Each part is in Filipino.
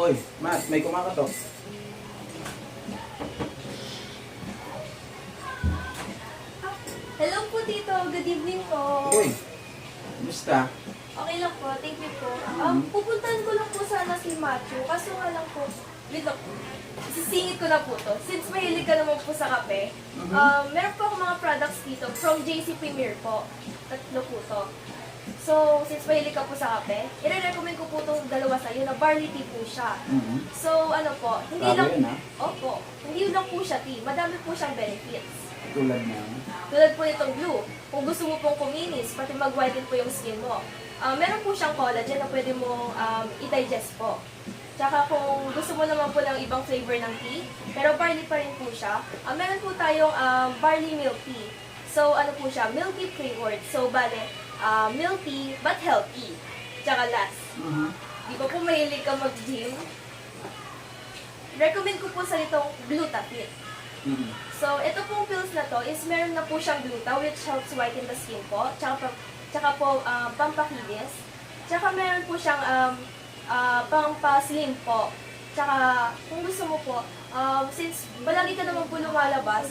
Oy, Matt, may kumakatok. Hello po, Tito. Good evening po. Uy, kumusta? Okay lang po. Thank you po. Pupuntahan ko lang po sana si Matthew. Kaso nga lang po, wait lang po. Sisingit ko na po to. Since mahilig ka naman po sa kape, meron po ako mga products dito from JC Premier po. Tatlo po to. So, since mahilig ka po sa kape, i-recommend ko po itong dalawa sa'yo na barley tea po siya. So, ano po, hindi Bago lang, yun, ha? opo, hindi lang po siya tea. Madami po siyang benefits. Tulad na. Tulad po nitong blue, kung gusto mo pong kuminis, pati mag-whiten po yung skin mo. Meron po siyang collagen na pwede mo i-digest po. Tsaka kung gusto mo naman po ng ibang flavor ng tea, pero barley pa rin po siya, meron po tayong barley milk tea. So ano po siya, milky flavored. So bale, milky but healthy. Tsaka last, di ba po mahilig ka mag-gym? Recommend ko po sa itong Glutafit. So, ito pong pills na to is meron na po siyang gluta which helps whiten the skin po. Tsaka po pampakinis. Tsaka meron po siyang pampa-slim po. Tsaka kung gusto mo po, since balagi ka naman po lumalabas,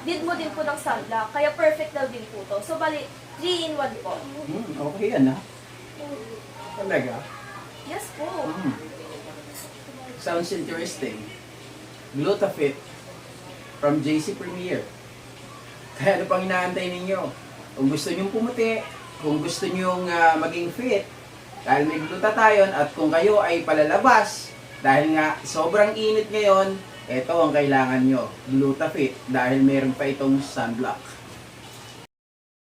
need mo din po ng sunblock. Kaya perfect na din po to. So, bali, 3-in-1 po. Okay yan, ha? Talaga? Yes po. Sounds interesting. Glutafit from JC Premier. Kaya ano pang inaantay ninyo? Kung gusto nyong pumuti, kung gusto nyong maging fit, dahil may glutathione at kung kayo ay palalabas, dahil nga sobrang init ngayon, ito ang kailangan nyo, Glutafit, dahil meron pa itong sunblock.